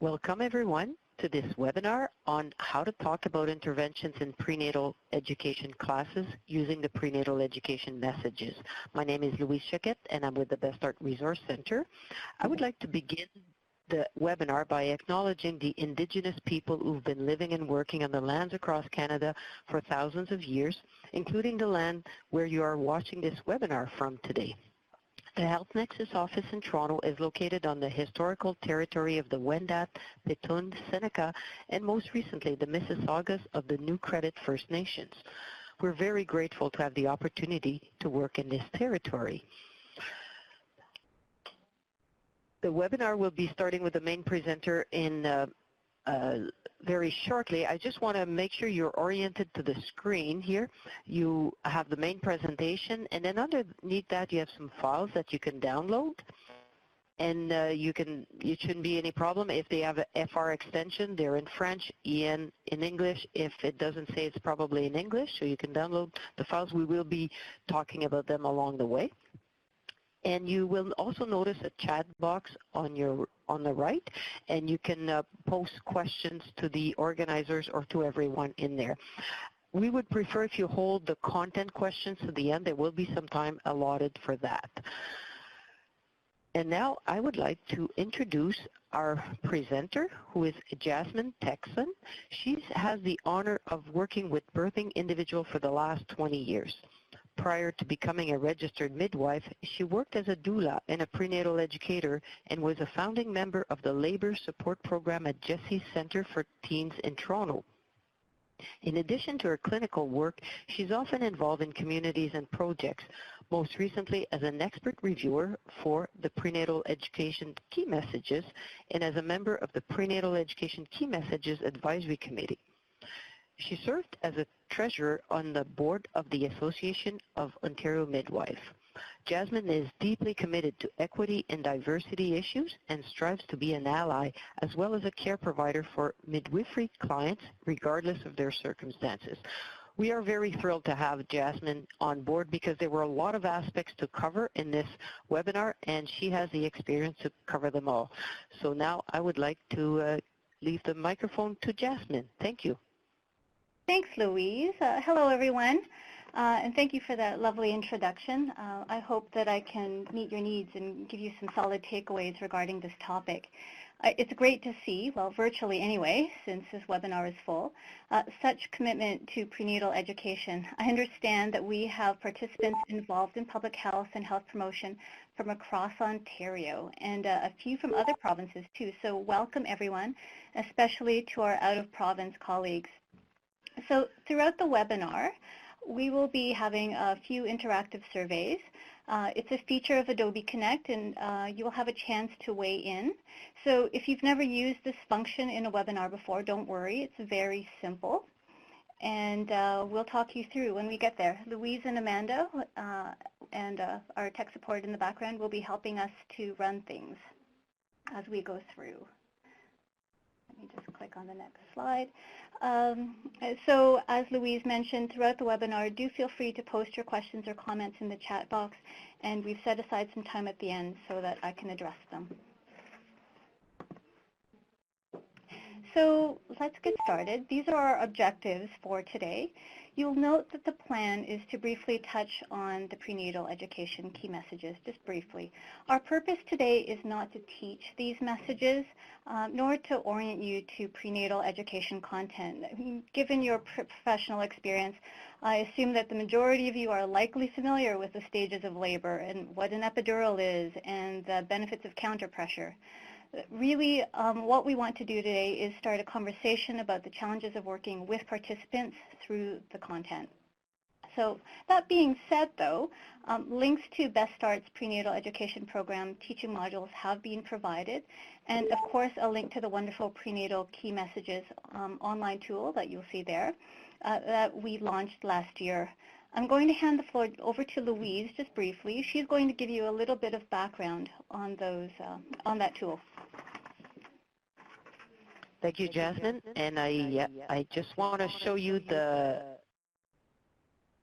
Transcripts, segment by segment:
Welcome everyone to this webinar on how to talk about interventions in prenatal education classes using the Prenatal Education Messages. My name is Louise Chiquette and I'm with the Best Start Resource Center. I would like to begin the webinar by acknowledging the Indigenous people who've been living and working on the lands across Canada for thousands of years, including the land where you are watching this webinar from today. The Health Nexus office in Toronto is located on the historical territory of the Wendat, Petun, Seneca, and most recently the Mississaugas of the New Credit First Nations. We're very grateful to have the opportunity to work in this territory. The webinar will be starting with the main presenter in very shortly. I just want to make sure you're oriented to the screen here. You have the main presentation, and then underneath that you have some files that you can download. And it shouldn't be any problem if they have a FR extension. They're in French, EN in English. If it doesn't say, it's probably in English, so you can download the files. We will be talking about them along the way. And you will also notice a chat box on the right, and you can post questions to the organizers or to everyone in there. We would prefer if you hold the content questions to the end. There will be some time allotted for that. And now I would like to introduce our presenter, who is Jasmin Tecson. She has the honor of working with birthing individuals for the last 20 years. Prior to becoming a registered midwife, she worked as a doula and a prenatal educator and was a founding member of the labor support program at Jesse's Center for Teens in Toronto. In addition to her clinical work, she's often involved in communities and projects, most recently as an expert reviewer for the Prenatal Education Key Messages and as a member of the Prenatal Education Key Messages Advisory Committee. She served as a treasurer on the board of the Association of Ontario Midwife. Jasmin is deeply committed to equity and diversity issues and strives to be an ally as well as a care provider for midwifery clients regardless of their circumstances. We are very thrilled to have Jasmin on board because there were a lot of aspects to cover in this webinar and she has the experience to cover them all. So now I would like to leave the microphone to Jasmin. Thank you. Thanks, Louise. Hello, everyone, and thank you for that lovely introduction. I hope that I can meet your needs and give you some solid takeaways regarding this topic. It's great to see, well, virtually anyway, since this webinar is full, such commitment to prenatal education. I understand that we have participants involved in public health and health promotion from across Ontario and a few from other provinces too. So welcome, everyone, especially to our out-of-province colleagues. So throughout the webinar, we will be having a few interactive surveys. It's a feature of Adobe Connect, and you will have a chance to weigh in. So if you've never used this function in a webinar before, don't worry. It's very simple, and we'll talk you through when we get there. Louise and Amanda and our tech support in the background will be helping us to run things as we go through. Let me just click on the next slide. So as Louise mentioned, throughout the webinar, do feel free to post your questions or comments in the chat box, and we've set aside some time at the end so that I can address them. So let's get started. These are our objectives for today. You'll note that the plan is to briefly touch on the prenatal education key messages, just briefly. Our purpose today is not to teach these messages, nor to orient you to prenatal education content. Given your professional experience, I assume that the majority of you are likely familiar with the stages of labor and what an epidural is and the benefits of counter pressure. Really, what we want to do today is start a conversation about the challenges of working with participants through the content. So that being said, though, links to Best Start's prenatal education program teaching modules have been provided, and of course a link to the wonderful Prenatal Key Messages online tool that you'll see there that we launched last year. I'm going to hand the floor over to Louise just briefly. She's going to give you a little bit of background on those on that tool. Thank you, Jasmin. And I just want to show you the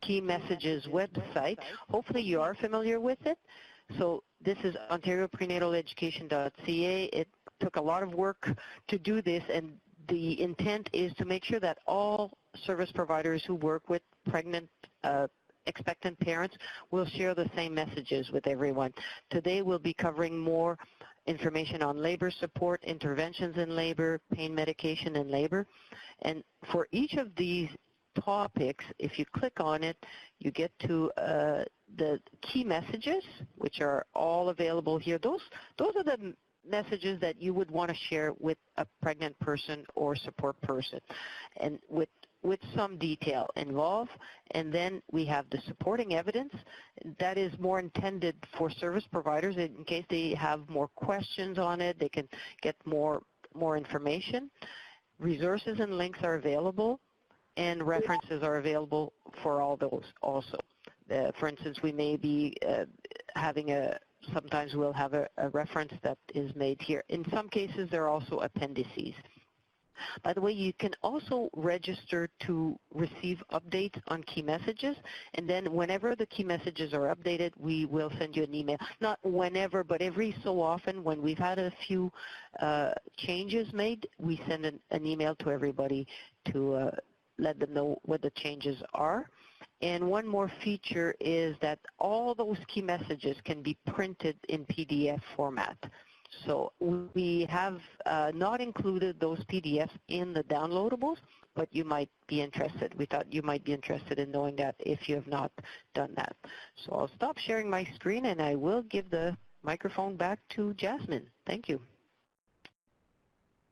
Key Messages website. Hopefully you are familiar with it. So this is OntarioPrenataleducation.ca. took a lot of work to do this, and the intent is to make sure that all service providers who work with pregnant, expectant parents will share the same messages with everyone. Today we'll be covering more information on labor support, interventions in labor, pain medication in labor. And for each of these topics, if you click on it, you get to the key messages, which are all available here. Those are the messages that you would want to share with a pregnant person or support person, and with some detail involved. And then we have the supporting evidence that is more intended for service providers in case they have more questions on it. They can get more information. Resources and links are available, and references are available for all those also. For instance, we may be having sometimes we'll have a reference that is made here. In some cases, there are also appendices. By the way, you can also register to receive updates on key messages, and then whenever the key messages are updated, we will send you an email. Not whenever, but every so often when we've had a few changes made, we send an email to everybody to let them know what the changes are. And one more feature is that all those key messages can be printed in PDF format. So we have not included those PDFs in the downloadables, but you might be interested. We thought you might be interested in knowing that if you have not done that. So I'll stop sharing my screen, and I will give the microphone back to Jasmin. Thank you.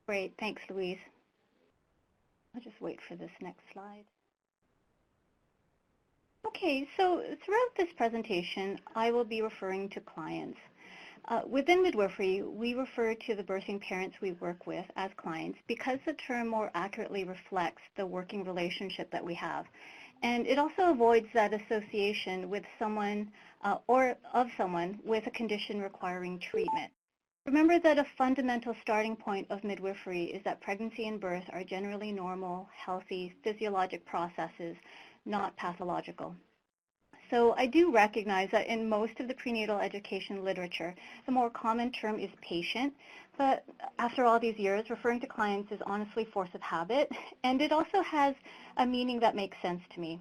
Great. Thanks, Louise. I'll just wait for this next slide. Okay, so throughout this presentation, I will be referring to clients. Within midwifery, we refer to the birthing parents we work with as clients because the term more accurately reflects the working relationship that we have. And it also avoids that association with someone or of someone with a condition requiring treatment. Remember that a fundamental starting point of midwifery is that pregnancy and birth are generally normal, healthy, physiologic processes, not pathological. So I do recognize that in most of the prenatal education literature, the more common term is patient, but after all these years, referring to clients is honestly force of habit, and it also has a meaning that makes sense to me.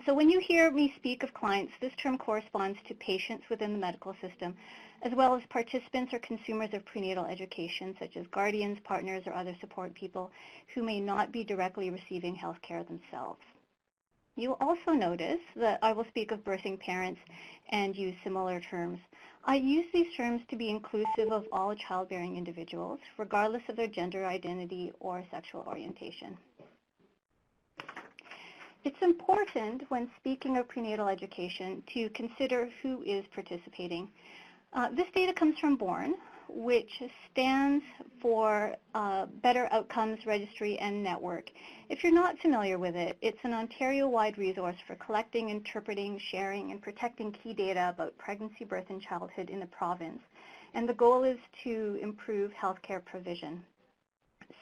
So when you hear me speak of clients, this term corresponds to patients within the medical system, as well as participants or consumers of prenatal education, such as guardians, partners, or other support people who may not be directly receiving health care themselves. You'll also notice that I will speak of birthing parents and use similar terms. I use these terms to be inclusive of all childbearing individuals, regardless of their gender identity or sexual orientation. It's important when speaking of prenatal education to consider who is participating. This data comes from BORN, which stands for Better Outcomes Registry and Network. If you're not familiar with it, it's an Ontario-wide resource for collecting, interpreting, sharing, and protecting key data about pregnancy, birth, and childhood in the province. And the goal is to improve healthcare provision.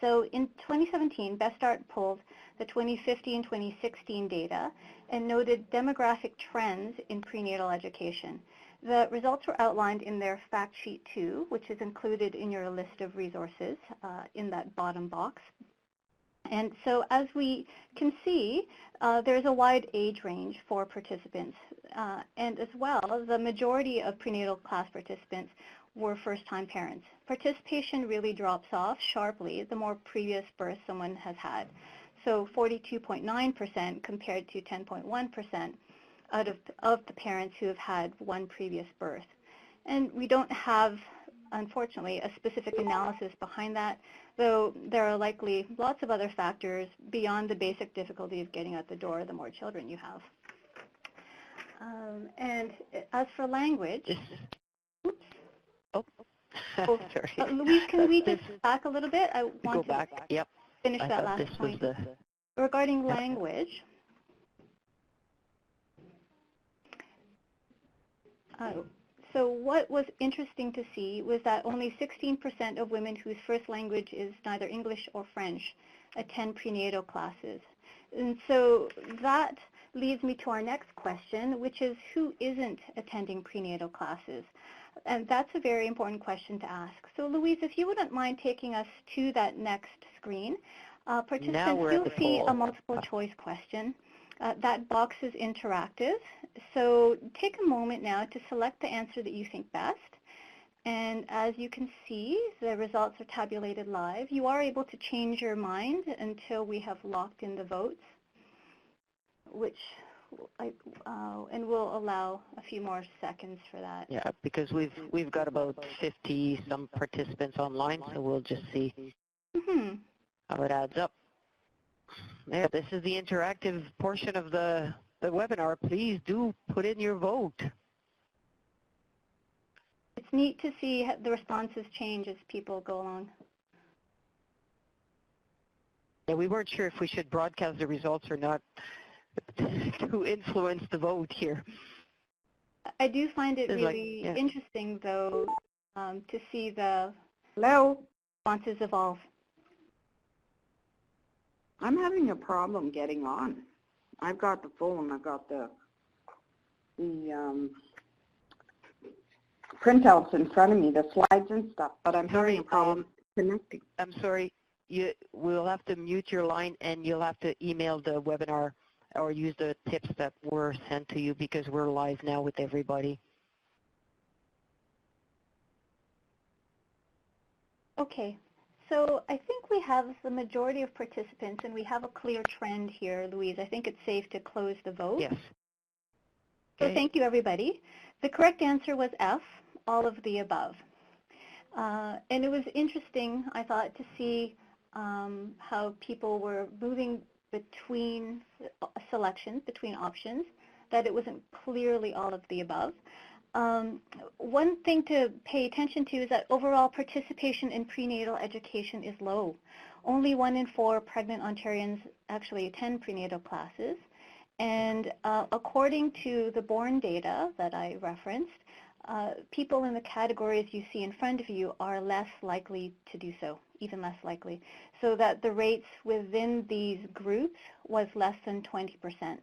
So in 2017, BestStart pulled the 2015 2016 data and noted demographic trends in prenatal education. The results were outlined in their fact sheet 2, which is included in your list of resources in that bottom box. And so as we can see, there's a wide age range for participants. And as well, the majority of prenatal class participants were first-time parents. Participation really drops off sharply the more previous births someone has had. So 42.9% compared to 10.1% out of the parents who have had one previous birth. And we don't have, unfortunately, a specific analysis behind that, though there are likely lots of other factors beyond the basic difficulty of getting out the door the more children you have. And as for language, oops. Oh, sorry. Louise, can we just back a little bit? I want to yep. finish that last point. Regarding language, so what was interesting to see was that only 16% of women whose first language is neither English or French attend prenatal classes. And so that leads me to our next question, which is who isn't attending prenatal classes? And that's a very important question to ask. So Louise, if you wouldn't mind taking us to that next screen, participants, you'll see a multiple choice question. That box is interactive, so take a moment now to select the answer that you think best. And as you can see, the results are tabulated live. You are able to change your mind until we have locked in the votes, and we'll allow a few more seconds for that. Yeah, because we've got about 50 some participants online, so we'll just see how it adds up. Yeah, this is the interactive portion of the webinar. Please do put in your vote. It's neat to see the responses change as people go along. Yeah, we weren't sure if we should broadcast the results or not to influence the vote here. I do find it really interesting, though, to see the responses evolve. I'm having a problem getting on. I've got the phone, I've got the printouts in front of me, the slides and stuff, but I'm having a problem connecting. I'm sorry, we'll have to mute your line and you'll have to email the webinar or use the tips that were sent to you because we're live now with everybody. Okay. So I think we have the majority of participants, and we have a clear trend here, Louise. I think it's safe to close the vote. Yes. So thank you, everybody. The correct answer was F, all of the above. And it was interesting, I thought, to see how people were moving between selections, between options, that it wasn't clearly all of the above. One thing to pay attention to is that overall participation in prenatal education is low. Only 1 in 4 pregnant Ontarians actually attend prenatal classes. And according to the born data that I referenced, people in the categories you see in front of you are less likely to do so, even less likely. So that the rates within these groups was less than 20%.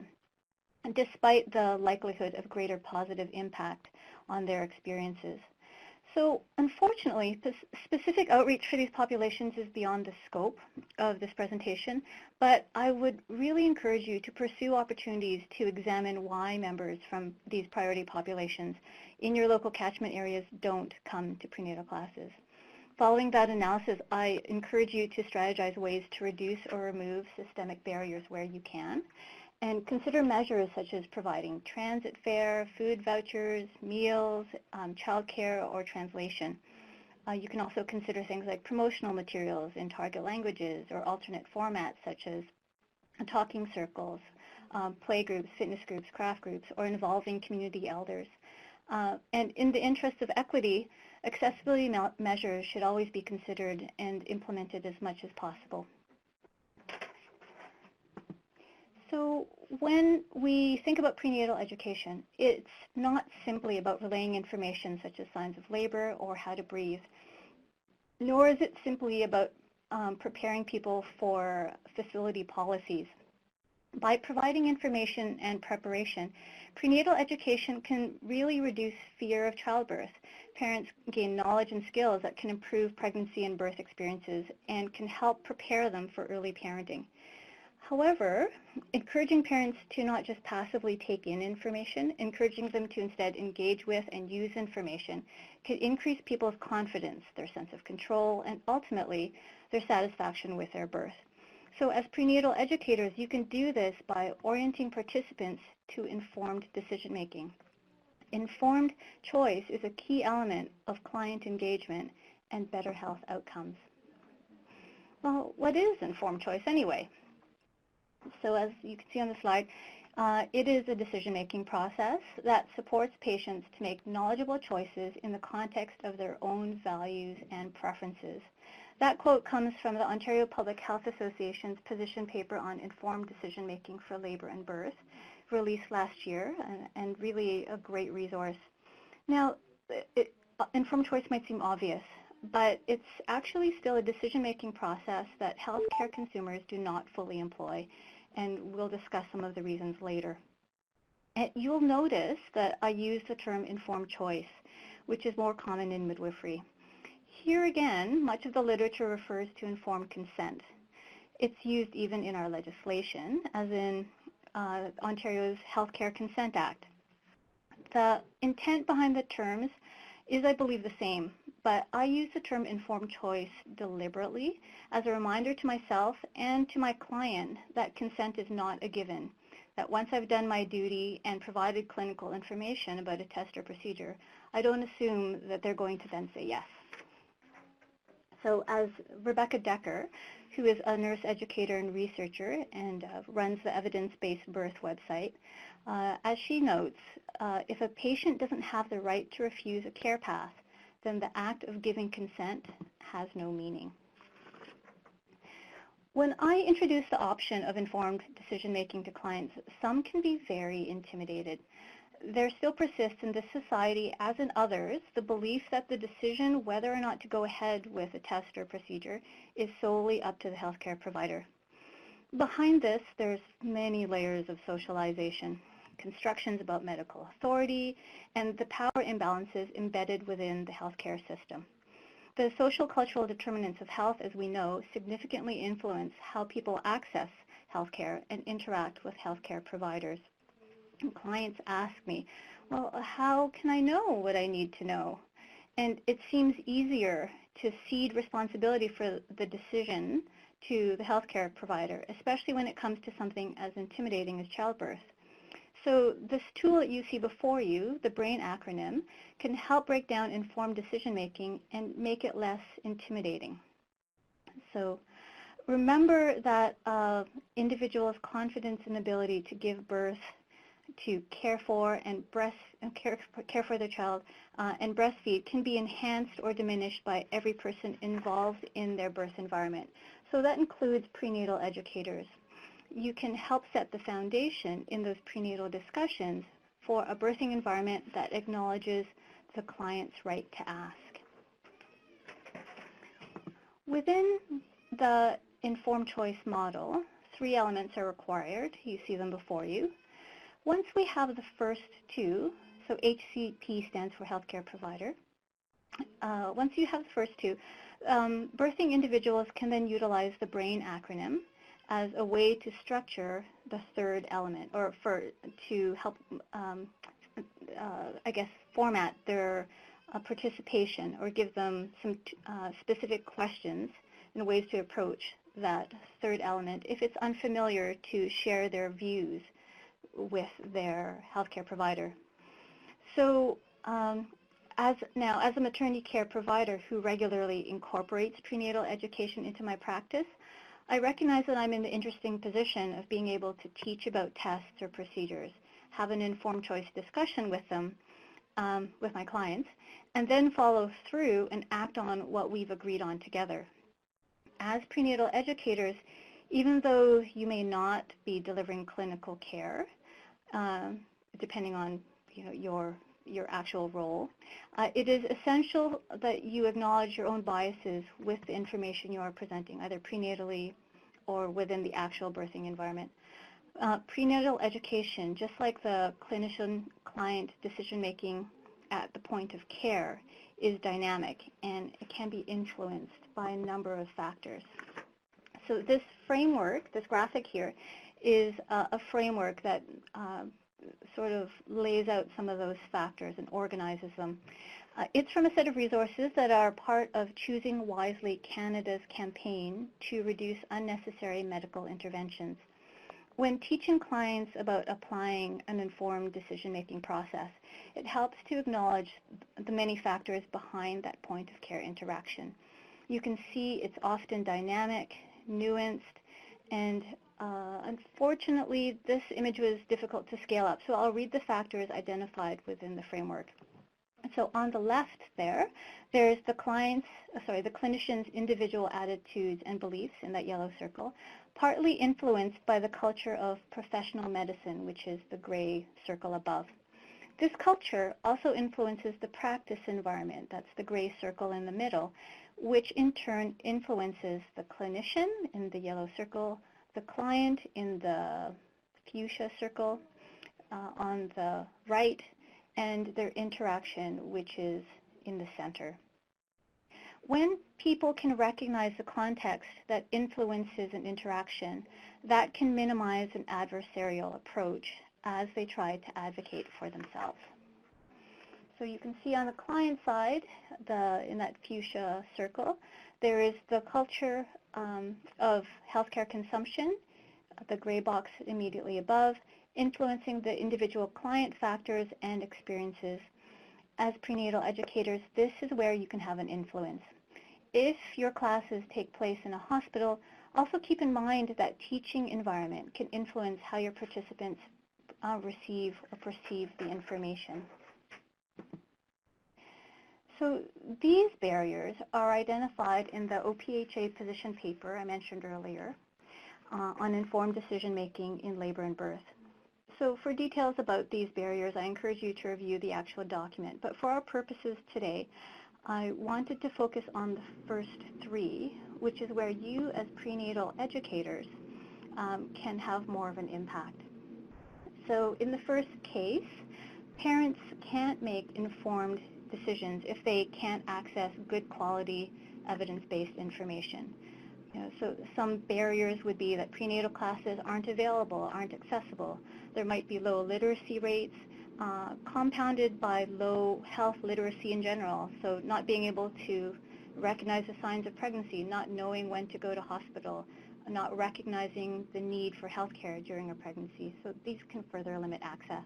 Despite the likelihood of greater positive impact on their experiences. So unfortunately, specific outreach for these populations is beyond the scope of this presentation, but I would really encourage you to pursue opportunities to examine why members from these priority populations in your local catchment areas don't come to prenatal classes. Following that analysis, I encourage you to strategize ways to reduce or remove systemic barriers where you can, and consider measures such as providing transit fare, food vouchers, meals, childcare, or translation. You can also consider things like promotional materials in target languages or alternate formats such as talking circles, play groups, fitness groups, craft groups, or involving community elders. And in the interest of equity, accessibility measures should always be considered and implemented as much as possible. So when we think about prenatal education, it's not simply about relaying information such as signs of labor or how to breathe, nor is it simply about preparing people for facility policies. By providing information and preparation, prenatal education can really reduce fear of childbirth. Parents gain knowledge and skills that can improve pregnancy and birth experiences and can help prepare them for early parenting. However, encouraging parents to not just passively take in information, encouraging them to instead engage with and use information can increase people's confidence, their sense of control, and ultimately their satisfaction with their birth. So as prenatal educators, you can do this by orienting participants to informed decision-making. Informed choice is a key element of client engagement and better health outcomes. Well, what is informed choice anyway? So as you can see on the slide, it is a decision-making process that supports patients to make knowledgeable choices in the context of their own values and preferences. That quote comes from the Ontario Public Health Association's position paper on informed decision-making for labor and birth, released last year, and really a great resource. Now, informed choice might seem obvious, but it's actually still a decision-making process that healthcare consumers do not fully employ, and we'll discuss some of the reasons later. And you'll notice that I use the term informed choice, which is more common in midwifery. Here again, much of the literature refers to informed consent. It's used even in our legislation, as in Ontario's Healthcare Consent Act. The intent behind the terms is, I believe, the same, but I use the term informed choice deliberately as a reminder to myself and to my client that consent is not a given, that once I've done my duty and provided clinical information about a test or procedure, I don't assume that they're going to then say yes. So as Rebecca Decker, who is a nurse educator and researcher and runs the evidence-based birth website, as she notes, if a patient doesn't have the right to refuse a care path, then the act of giving consent has no meaning. When I introduce the option of informed decision-making to clients, some can be very intimidated. There still persists in this society, as in others, the belief that the decision whether or not to go ahead with a test or procedure is solely up to the healthcare provider. Behind this, there's many layers of socialization, constructions about medical authority, and the power imbalances embedded within the healthcare system. The social cultural determinants of health, as we know, significantly influence how people access healthcare and interact with healthcare providers. And clients ask me, well, how can I know what I need to know? And it seems easier to cede responsibility for the decision to the healthcare provider, especially when it comes to something as intimidating as childbirth. So this tool that you see before you, the BRAIN acronym, can help break down informed decision-making and make it less intimidating. So remember that individuals' confidence and ability to give birth, to care for and care for their child and breastfeed can be enhanced or diminished by every person involved in their birth environment. So that includes prenatal educators. You can help set the foundation in those prenatal discussions for a birthing environment that acknowledges the client's right to ask. Within the informed choice model, 3 elements are required. You see them before you. Once we have the first 2, so HCP stands for healthcare provider, once you have the first 2, birthing individuals can then utilize the BRAIN acronym as a way to structure the third element, or to help, I guess, format their participation, or give them some specific questions and ways to approach that third element if it's unfamiliar to share their views with their healthcare provider. So as a maternity care provider who regularly incorporates prenatal education into my practice, I recognize that I'm in the interesting position of being able to teach about tests or procedures, have an informed choice discussion with them, with my clients, and then follow through and act on what we've agreed on together. As prenatal educators, even though you may not be delivering clinical care, depending on your actual role, it is essential that you acknowledge your own biases with the information you are presenting, either prenatally or within the actual birthing environment. Prenatal education, just like the clinician-client decision-making at the point of care, is dynamic, and it can be influenced by a number of factors. So this framework, this graphic here, is a framework that sort of lays out some of those factors and organizes them. It's from a set of resources that are part of Choosing Wisely Canada's campaign to reduce unnecessary medical interventions. When teaching clients about applying an informed decision-making process, it helps to acknowledge the many factors behind that point of care interaction. You can see it's often dynamic, nuanced, and unfortunately, this image was difficult to scale up, so I'll read the factors identified within the framework. So on the left there's the clinician's individual attitudes and beliefs in that yellow circle, partly influenced by the culture of professional medicine, which is the gray circle above. This culture also influences the practice environment, that's the gray circle in the middle, which in turn influences the clinician in the yellow circle, the client in the fuchsia circle, on the right, and their interaction, which is in the center. When people can recognize the context that influences an interaction, that can minimize an adversarial approach as they try to advocate for themselves. So you can see on the client side, in that fuchsia circle, there is the culture of healthcare consumption, the gray box immediately above, influencing the individual client factors and experiences. As prenatal educators, this is where you can have an influence. If your classes take place in a hospital, also keep in mind that teaching environment can influence how your participants receive or perceive the information. So these barriers are identified in the OPHA position paper I mentioned earlier on informed decision-making in labor and birth. So for details about these barriers, I encourage you to review the actual document. But for our purposes today, I wanted to focus on the first three, which is where you as prenatal educators can have more of an impact. So in the first case, parents can't make informed decisions if they can't access good quality evidence-based information. So some barriers would be that prenatal classes aren't available, aren't accessible. There might be low literacy rates, compounded by low health literacy in general, so not being able to recognize the signs of pregnancy, not knowing when to go to hospital, not recognizing the need for health care during a pregnancy. So these can further limit access.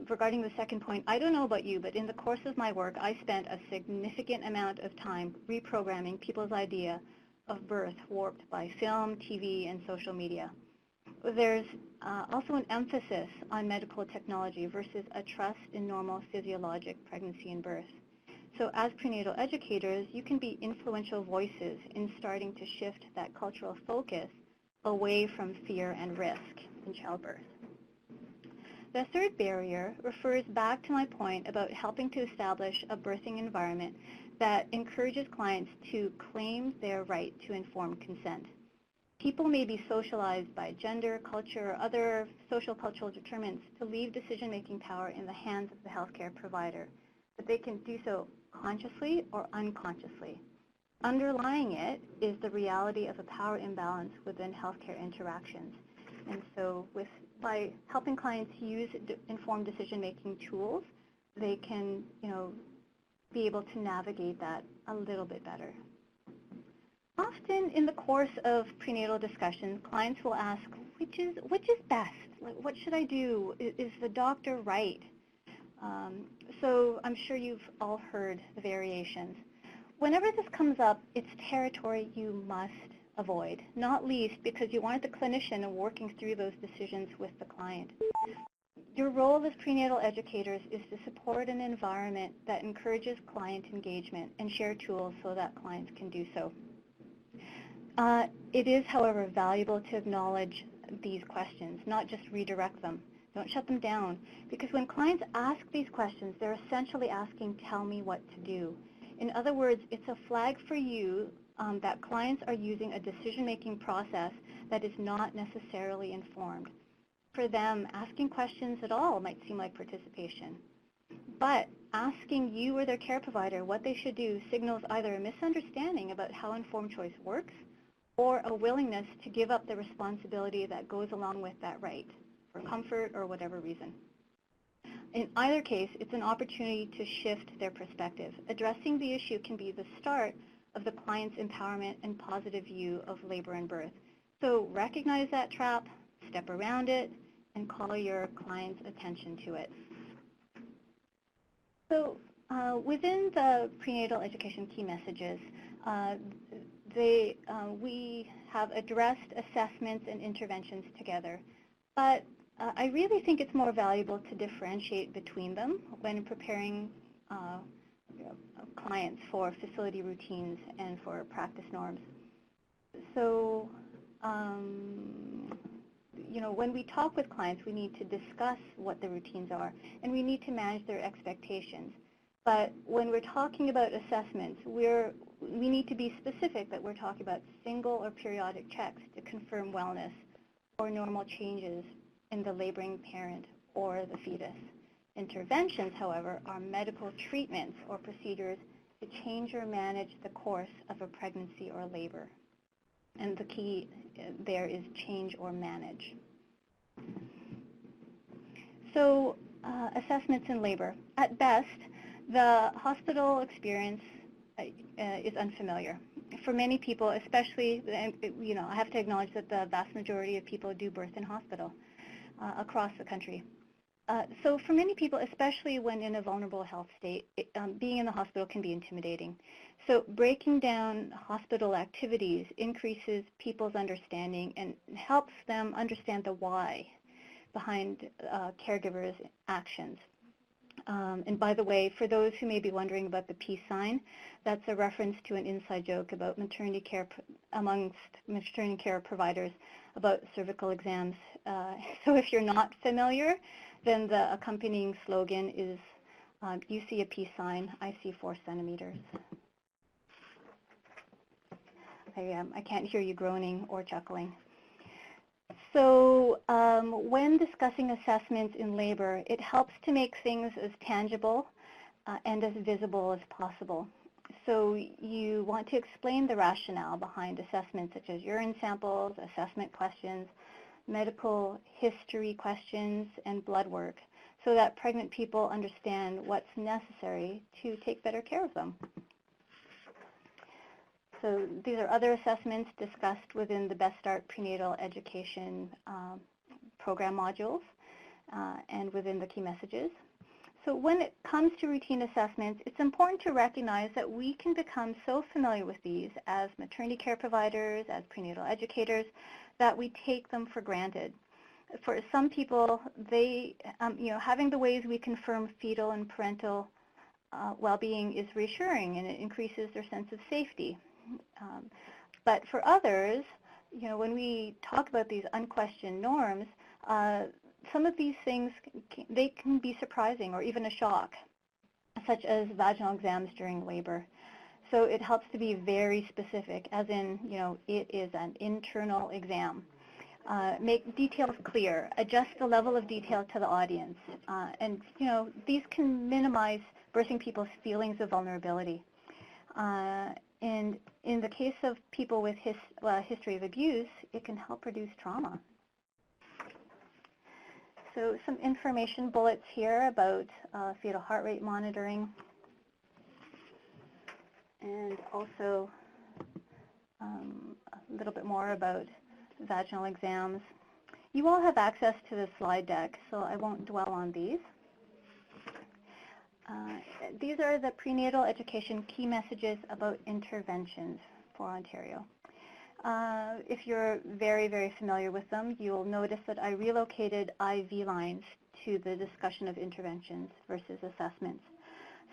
Regarding the second point, I don't know about you, but in the course of my work, I spent a significant amount of time reprogramming people's idea of birth warped by film, TV, and social media. There's also an emphasis on medical technology versus a trust in normal physiologic pregnancy and birth. So as prenatal educators, you can be influential voices in starting to shift that cultural focus away from fear and risk in childbirth. The third barrier refers back to my point about helping to establish a birthing environment that encourages clients to claim their right to informed consent. People may be socialized by gender, culture, or other social cultural determinants to leave decision-making power in the hands of the healthcare provider, but they can do so consciously or unconsciously. Underlying it is the reality of a power imbalance within healthcare interactions. And so by helping clients use informed decision-making tools, they can, be able to navigate that a little bit better. Often in the course of prenatal discussions, clients will ask, which is best? Like, what should I do? Is the doctor right? So I'm sure you've all heard the variations. Whenever this comes up, it's territory you must avoid, not least because you aren't the clinician and working through those decisions with the client. Your role as prenatal educators is to support an environment that encourages client engagement and share tools so that clients can do so. It is, however, valuable to acknowledge these questions, not just redirect them. Don't shut them down, because when clients ask these questions, they're essentially asking, tell me what to do. In other words, it's a flag for you that clients are using a decision-making process that is not necessarily informed. For them, asking questions at all might seem like participation. But asking you or their care provider what they should do signals either a misunderstanding about how informed choice works or a willingness to give up the responsibility that goes along with that right, for comfort or whatever reason. In either case, it's an opportunity to shift their perspective. Addressing the issue can be the start of the client's empowerment and positive view of labor and birth. So recognize that trap, step around it, and call your client's attention to it. So within the Prenatal Education Key Messages, we have addressed assessments and interventions together. But I really think it's more valuable to differentiate between them when preparing clients for facility routines and for practice norms. So, when we talk with clients, we need to discuss what the routines are, and we need to manage their expectations. But when we're talking about assessments, we need to be specific that we're talking about single or periodic checks to confirm wellness or normal changes in the laboring parent or the fetus. Interventions, however, are medical treatments or procedures to change or manage the course of a pregnancy or labor. And the key there is change or manage. So, assessments in labor. At best, the hospital experience is unfamiliar. For many people, especially, I have to acknowledge that the vast majority of people do birth in hospital across the country. So for many people, especially when in a vulnerable health state, being in the hospital can be intimidating. So breaking down hospital activities increases people's understanding and helps them understand the why behind caregivers' actions. And by the way, for those who may be wondering about the peace sign, that's a reference to an inside joke about maternity care amongst maternity care providers about cervical exams. So if you're not familiar, then the accompanying slogan is, you see a peace sign, I see 4 centimeters. I can't hear you groaning or chuckling. So when discussing assessments in labor, it helps to make things as tangible and as visible as possible. So you want to explain the rationale behind assessments such as urine samples, assessment questions, medical history questions, and blood work so that pregnant people understand what's necessary to take better care of them. So these are other assessments discussed within the Best Start Prenatal Education program modules and within the key messages. So when it comes to routine assessments, it's important to recognize that we can become so familiar with these as maternity care providers, as prenatal educators, that we take them for granted. For some people, having the ways we confirm fetal and parental well-being is reassuring, and it increases their sense of safety. But for others, when we talk about these unquestioned norms, some of these things, they can be surprising or even a shock, such as vaginal exams during labor. So it helps to be very specific, as in, it is an internal exam. Make details clear, adjust the level of detail to the audience, and these can minimize birthing people's feelings of vulnerability. And in the case of people with history of abuse, it can help reduce trauma. So some information bullets here about fetal heart rate monitoring, and also a little bit more about vaginal exams. You all have access to the slide deck, so I won't dwell on these. These are the prenatal education key messages about interventions for Ontario. If you're very, very familiar with them, you'll notice that I relocated IV lines to the discussion of interventions versus assessments.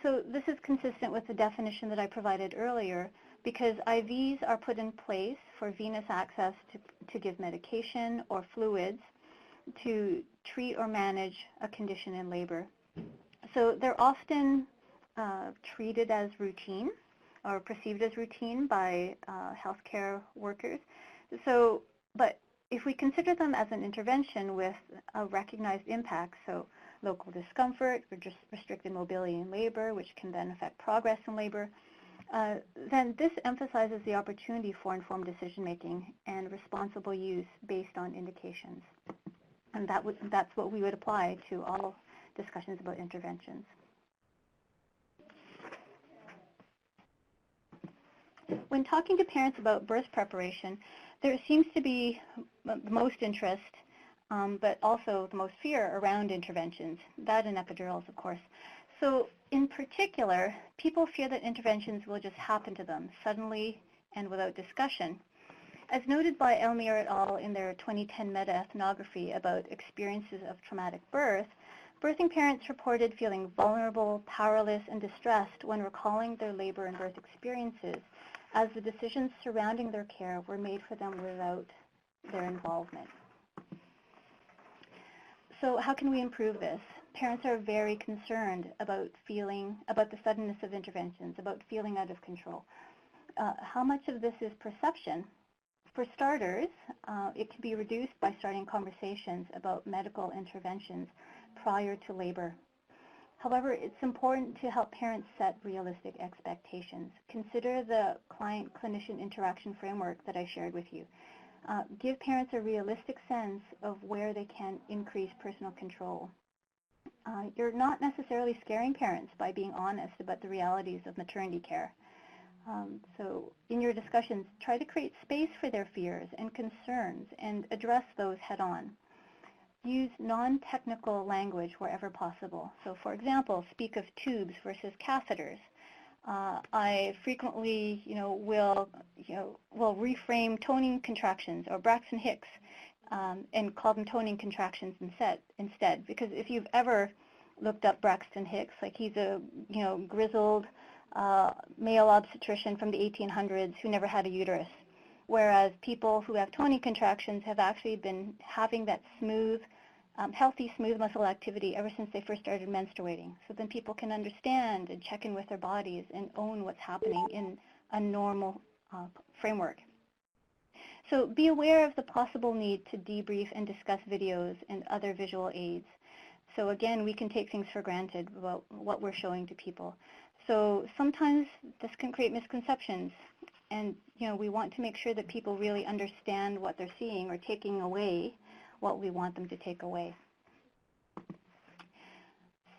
So this is consistent with the definition that I provided earlier, because IVs are put in place for venous access to give medication or fluids to treat or manage a condition in labor. So they're often treated as routine or perceived as routine by healthcare workers. So, but if we consider them as an intervention with a recognized impact, so local discomfort, or just restricted mobility in labor, which can then affect progress in labor, then this emphasizes the opportunity for informed decision-making and responsible use based on indications. And that's what we would apply to all discussions about interventions. When talking to parents about birth preparation, there seems to be the most interest, but also the most fear around interventions, that and epidurals, of course. So in particular, people fear that interventions will just happen to them suddenly and without discussion. As noted by Elmire et al. In their 2010 meta-ethnography about experiences of traumatic birth, birthing parents reported feeling vulnerable, powerless, and distressed when recalling their labor and birth experiences, as the decisions surrounding their care were made for them without their involvement. So how can we improve this? Parents are very concerned about the suddenness of interventions, about feeling out of control. How much of this is perception For starters, it can be reduced by starting conversations about medical interventions prior to labor. However, it's important to help parents set realistic expectations. Consider the client-clinician interaction framework that I shared with you. Give parents a realistic sense of where they can increase personal control. You're not necessarily scaring parents by being honest about the realities of maternity care. So in your discussions, try to create space for their fears and concerns and address those head-on. Use non-technical language wherever possible. So for example, speak of tubes versus catheters. I frequently, will reframe toning contractions or Braxton Hicks and call them toning contractions instead. Because if you've ever looked up Braxton Hicks, like he's a grizzled male obstetrician from the 1800s who never had a uterus, whereas people who have toning contractions have actually been having that smooth, healthy, smooth muscle activity ever since they first started menstruating. So then people can understand and check in with their bodies and own what's happening in a normal framework. So be aware of the possible need to debrief and discuss videos and other visual aids. So again, we can take things for granted about what we're showing to people. So sometimes this can create misconceptions, and we want to make sure that people really understand what they're seeing or taking away what we want them to take away.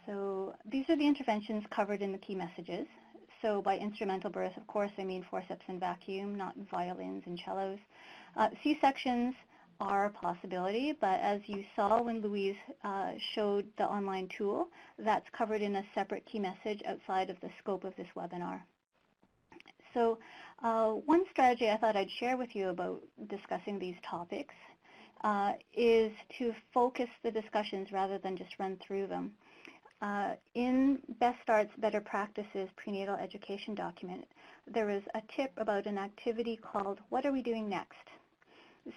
So these are the interventions covered in the key messages. So by instrumental birth, of course, I mean forceps and vacuum, not violins and cellos. C-sections are a possibility, but as you saw when Louise showed the online tool, that's covered in a separate key message outside of the scope of this webinar. So one strategy I thought I'd share with you about discussing these topics is to focus the discussions rather than just run through them. In Best Starts, Better Practices Prenatal Education document, there is a tip about an activity called What Are We Doing Next?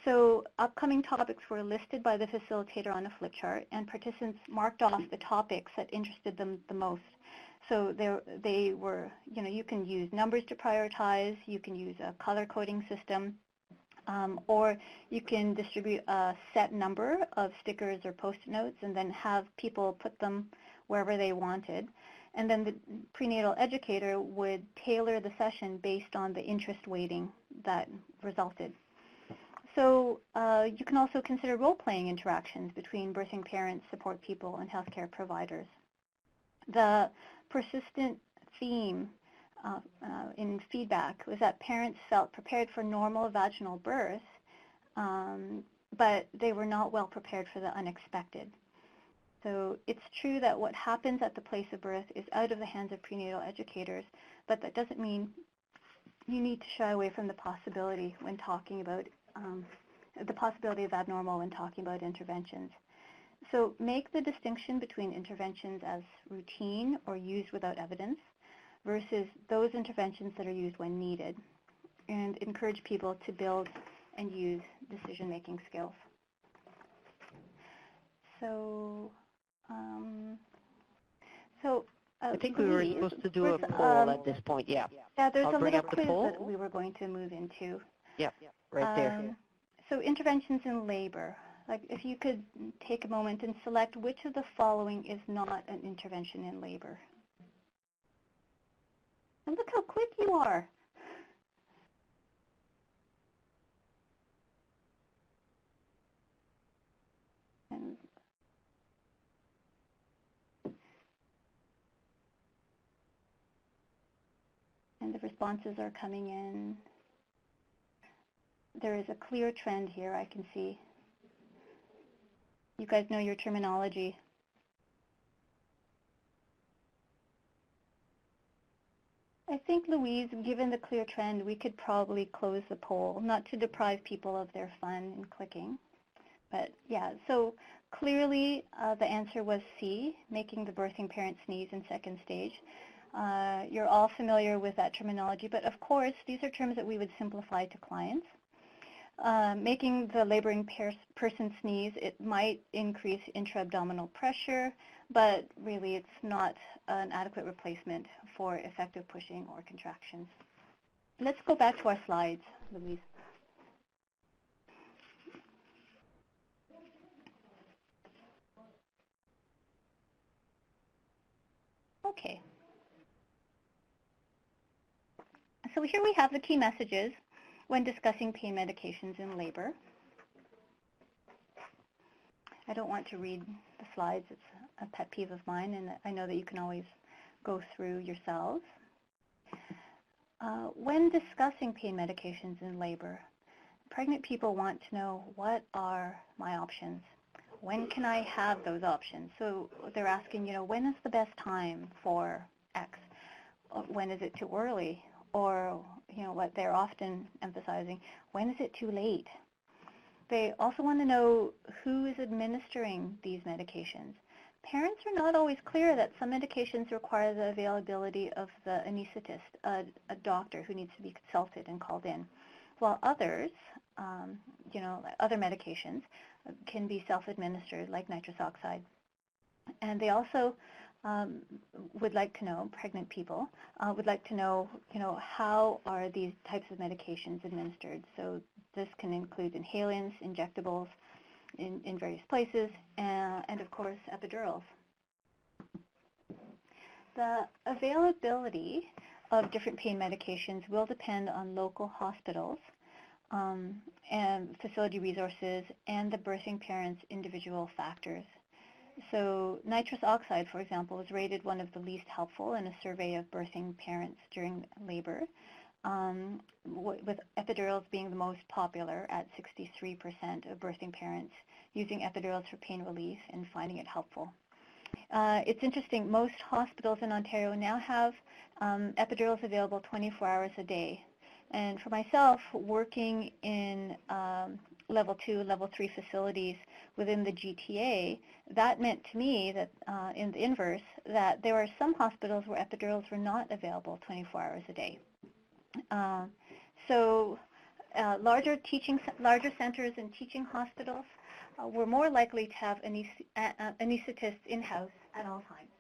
So upcoming topics were listed by the facilitator on a flip chart, and participants marked off the topics that interested them the most. So they were, you can use numbers to prioritize, you can use a color coding system, or you can distribute a set number of stickers or post-it notes and then have people put them wherever they wanted. And then the prenatal educator would tailor the session based on the interest weighting that resulted. So you can also consider role-playing interactions between birthing parents, support people, and healthcare providers. The persistent theme in feedback was that parents felt prepared for normal vaginal birth, but they were not well prepared for the unexpected. So it's true that what happens at the place of birth is out of the hands of prenatal educators, but that doesn't mean you need to shy away from the possibility when talking about the possibility of abnormal when talking about interventions. So make the distinction between interventions as routine or used without evidence versus those interventions that are used when needed, and encourage people to build and use decision-making skills. So, I think we were supposed to do a poll at this point, yeah. Yeah, there's I'll a bring little up the quiz poll. that we were going to move into. Yep, right there. So interventions in labor. Like if you could take a moment and select which of the following is not an intervention in labor. And look how quick you are. And the responses are coming in. There is a clear trend here I can see. You guys know your terminology. I think, Louise, given the clear trend, we could probably close the poll, not to deprive people of their fun in clicking. But yeah, so clearly the answer was C, making the birthing parent sneeze in second stage. You're all familiar with that terminology, but of course, these are terms that we would simplify to clients. Making the laboring person sneeze, it might increase intra-abdominal pressure, but really it's not an adequate replacement for effective pushing or contractions. Let's go back to our slides, Louise. Okay. So here we have the key messages when discussing pain medications in labor. I don't want to read the slides. It's a pet peeve of mine, and I know that you can always go through yourselves. When discussing pain medications in labor, pregnant people want to know, what are my options? When can I have those options? So they're asking, when is the best time for X? When is it too early? Or, what they're often emphasizing, when is it too late? They also want to know who is administering these medications. Parents are not always clear that some medications require the availability of the anesthetist, a doctor who needs to be consulted and called in, while others, other medications can be self-administered, like nitrous oxide. And they also would like to know, pregnant people would like to know, how are these types of medications administered. So this can include inhalants, injectables in various places, and of course epidurals. The availability of different pain medications will depend on local hospitals and facility resources and the birthing parent's individual factors. So nitrous oxide, for example, was rated one of the least helpful in a survey of birthing parents during labor, with epidurals being the most popular at 63% of birthing parents using epidurals for pain relief and finding it helpful. It's interesting, most hospitals in Ontario now have epidurals available 24 hours a day. And for myself, working in level 2, level 3 facilities within the GTA, that meant to me that in the inverse, that there are some hospitals where epidurals were not available 24 hours a day. Larger centers and teaching hospitals were more likely to have anesthetists in-house at all times.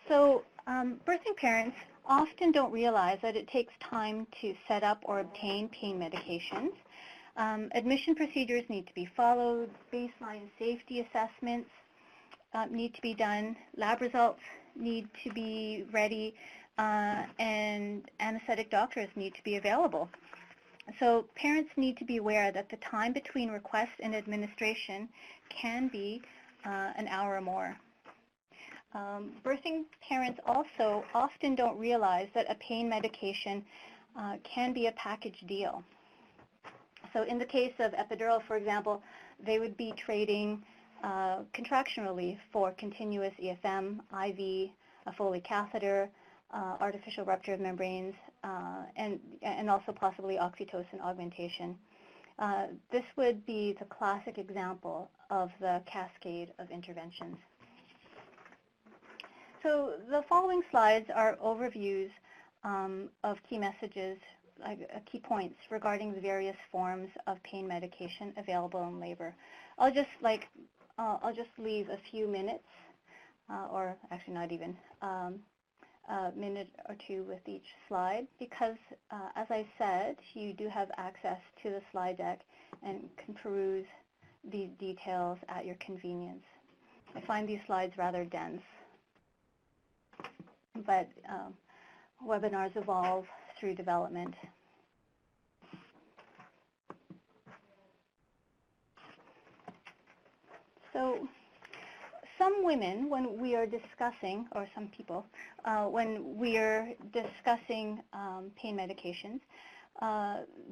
So birthing parents often don't realize that it takes time to set up or obtain pain medications. Admission procedures need to be followed, baseline safety assessments need to be done, lab results need to be ready, and anesthetic doctors need to be available. So parents need to be aware that the time between request and administration can be an hour or more. Birthing parents also often don't realize that a pain medication can be a package deal. So in the case of epidural, for example, they would be trading contraction relief for continuous EFM, IV, a Foley catheter, artificial rupture of membranes, and also possibly oxytocin augmentation. This would be the classic example of the cascade of interventions. So the following slides are overviews of key messages, key points regarding the various forms of pain medication available in labor. I'll just leave a few minutes, or actually not even, a minute or two with each slide, because as I said, you do have access to the slide deck and can peruse these details at your convenience. I find these slides rather dense, but webinars evolve through development. So some women, when we are discussing, or some people, when we are discussing pain medications,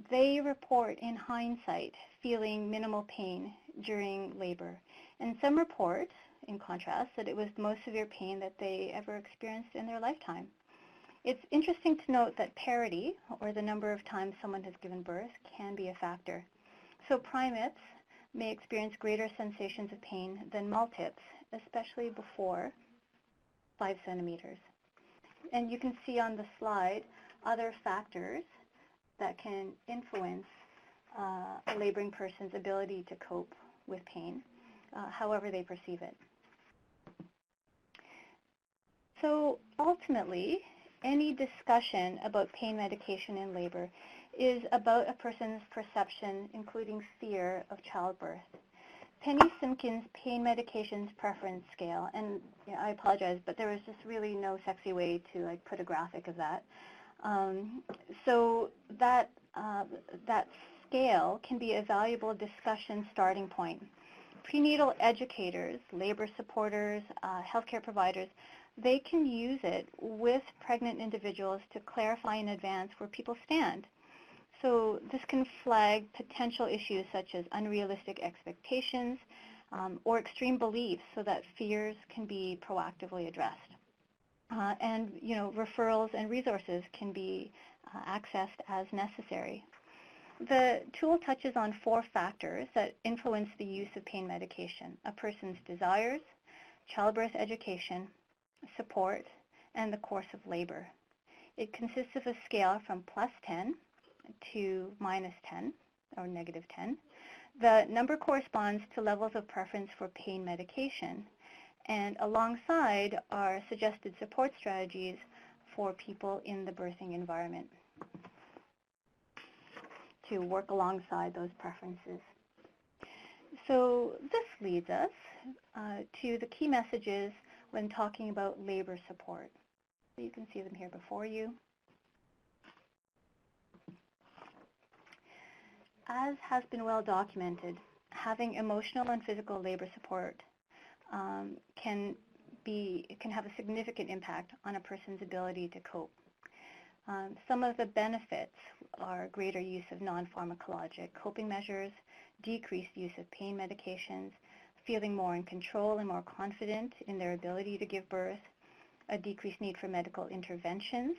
they report in hindsight feeling minimal pain during labor. And some report, in contrast, that it was the most severe pain that they ever experienced in their lifetime. It's interesting to note that parity, or the number of times someone has given birth, can be a factor. So primates may experience greater sensations of pain than multips, especially before 5 centimeters. And you can see on the slide other factors that can influence a laboring person's ability to cope with pain, however they perceive it. So ultimately, any discussion about pain medication in labor is about a person's perception, including fear of childbirth. Penny Simpkins Pain Medications Preference Scale, and I apologize, but there was just really no sexy way to like put a graphic of that. So that scale can be a valuable discussion starting point. Prenatal educators, labor supporters, healthcare providers, they can use it with pregnant individuals to clarify in advance where people stand. So this can flag potential issues such as unrealistic expectations or extreme beliefs so that fears can be proactively addressed. And referrals and resources can be accessed as necessary. The tool touches on 4 factors that influence the use of pain medication: a person's desires, childbirth education, support, and the course of labor. It consists of a scale from +10 to -10 or -10. The number corresponds to levels of preference for pain medication, and alongside are suggested support strategies for people in the birthing environment to work alongside those preferences. So this leads us to the key messages when talking about labor support. So you can see them here before you. As has been well documented, having emotional and physical labor support can have a significant impact on a person's ability to cope. Some of the benefits are greater use of non-pharmacologic coping measures, decreased use of pain medications, feeling more in control and more confident in their ability to give birth, a decreased need for medical interventions,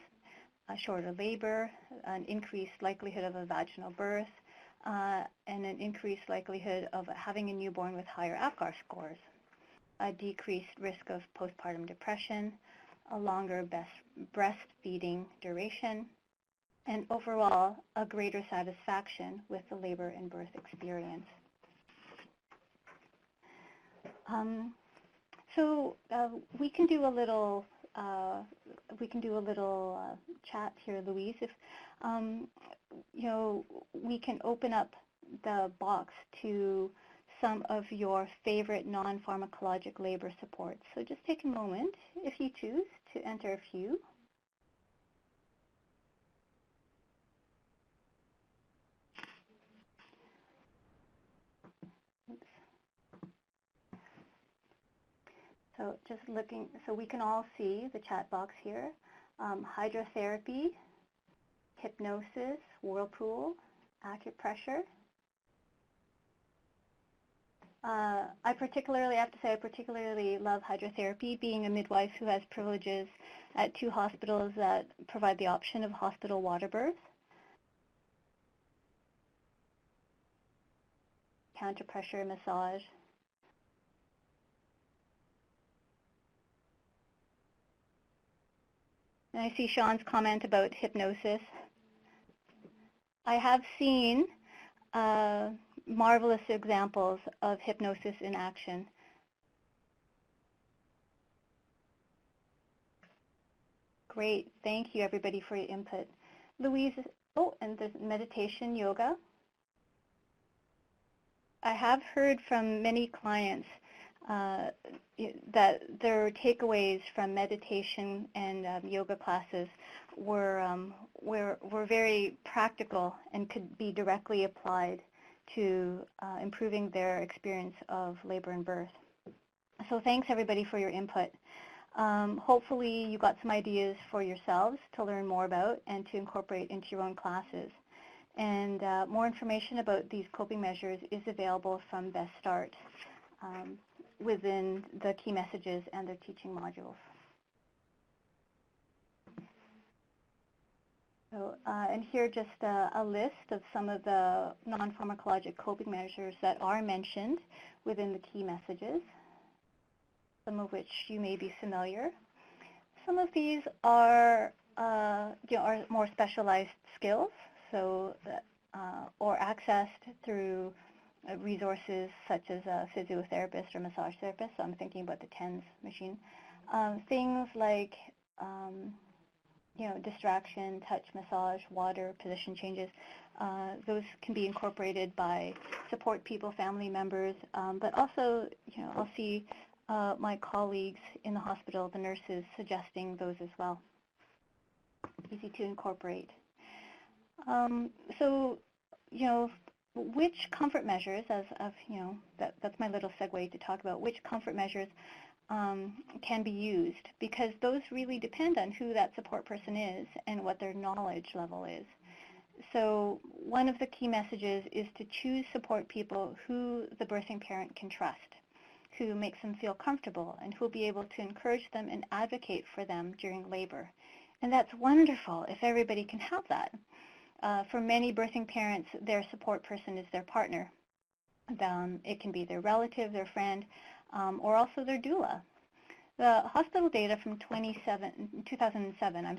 a shorter labor, an increased likelihood of a vaginal birth, and an increased likelihood of having a newborn with higher APGAR scores, a decreased risk of postpartum depression, a longer breastfeeding duration, and overall a greater satisfaction with the labor and birth experience. So we can do a little chat here, Louise. If we can open up the box to some of your favorite non-pharmacologic labor supports. So just take a moment, if you choose, to enter a few. Oops. So just looking, so we can all see the chat box here. Hydrotherapy, hypnosis, whirlpool, acupressure. I have to say, I particularly love hydrotherapy, being a midwife who has privileges at 2 hospitals that provide the option of hospital water birth. Counterpressure massage. And I see Sean's comment about hypnosis. I have seen marvelous examples of hypnosis in action. Great, thank you everybody for your input. Louise, and there's meditation, yoga. I have heard from many clients that their takeaways from meditation and yoga classes were very practical and could be directly applied to improving their experience of labor and birth. So thanks everybody for your input. Hopefully you got some ideas for yourselves to learn more about and to incorporate into your own classes. And more information about these coping measures is available from Best Start within the key messages and their teaching modules. So, and here just a list of some of the non-pharmacologic coping measures that are mentioned within the key messages, some of which you may be familiar. Some of these are, are more specialized skills, so or accessed through resources such as a physiotherapist or massage therapist. So I'm thinking about the TENS machine. Things like distraction, touch, massage, water, position changes. Those can be incorporated by support people, family members, but also, I'll see my colleagues in the hospital, the nurses, suggesting those as well. Easy to incorporate. So, which comfort measures, that's my little segue to talk about which comfort measures can be used, because those really depend on who that support person is and what their knowledge level is. So one of the key messages is to choose support people who the birthing parent can trust, who makes them feel comfortable, and who will be able to encourage them and advocate for them during labor. And that's wonderful if everybody can have that. For many birthing parents, their support person is their partner. It can be their relative, their friend, or also their doula. The hospital data from 2007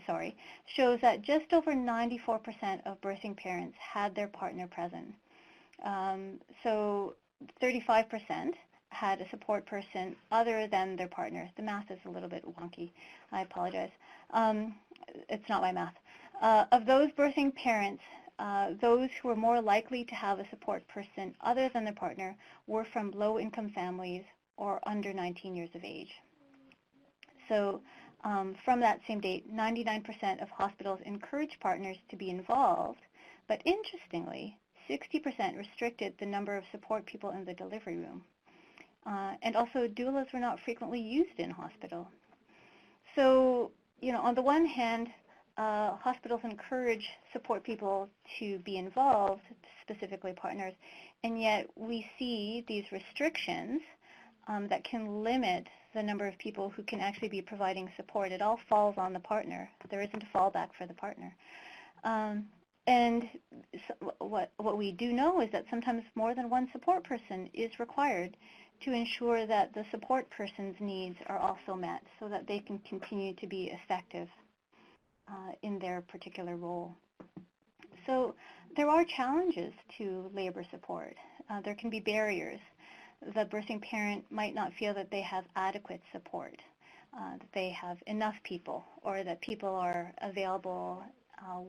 shows that just over 94% of birthing parents had their partner present. So 35% had a support person other than their partner. The math is a little bit wonky. I apologize. It's not my math. Of those birthing parents, those who were more likely to have a support person other than their partner were from low-income families or under 19 years of age. So from that same date, 99% of hospitals encourage partners to be involved, but interestingly, 60% restricted the number of support people in the delivery room. And also, doulas were not frequently used in hospital. So, on the one hand, hospitals encourage support people to be involved, specifically partners, and yet we see these restrictions that can limit the number of people who can actually be providing support. It all falls on the partner. There isn't a fallback for the partner. And so what we do know is that sometimes more than one support person is required to ensure that the support person's needs are also met so that they can continue to be effective in their particular role. So there are challenges to labor support. There can be barriers. The birthing parent might not feel that they have adequate support, that they have enough people, or that people are available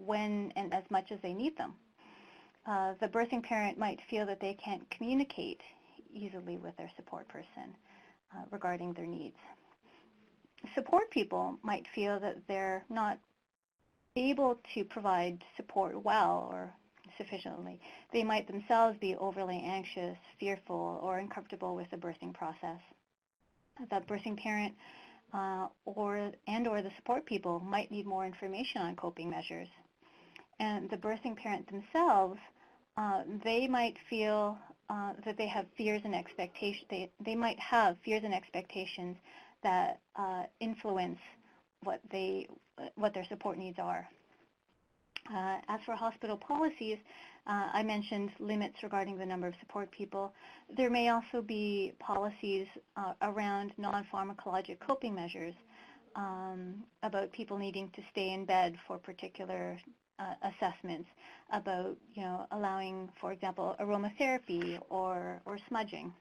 when and as much as they need them. The birthing parent might feel that they can't communicate easily with their support person regarding their needs. Support people might feel that they're not able to provide support well or sufficiently. They might themselves be overly anxious, fearful, or uncomfortable with the birthing process. The birthing parent or the support people might need more information on coping measures. And the birthing parent themselves, they might feel that they have fears and expectations. They might have fears and expectations that influence what their support needs are. As for hospital policies, I mentioned limits regarding the number of support people. There may also be policies around non-pharmacologic coping measures about people needing to stay in bed for particular assessments, about allowing, for example, aromatherapy or smudging.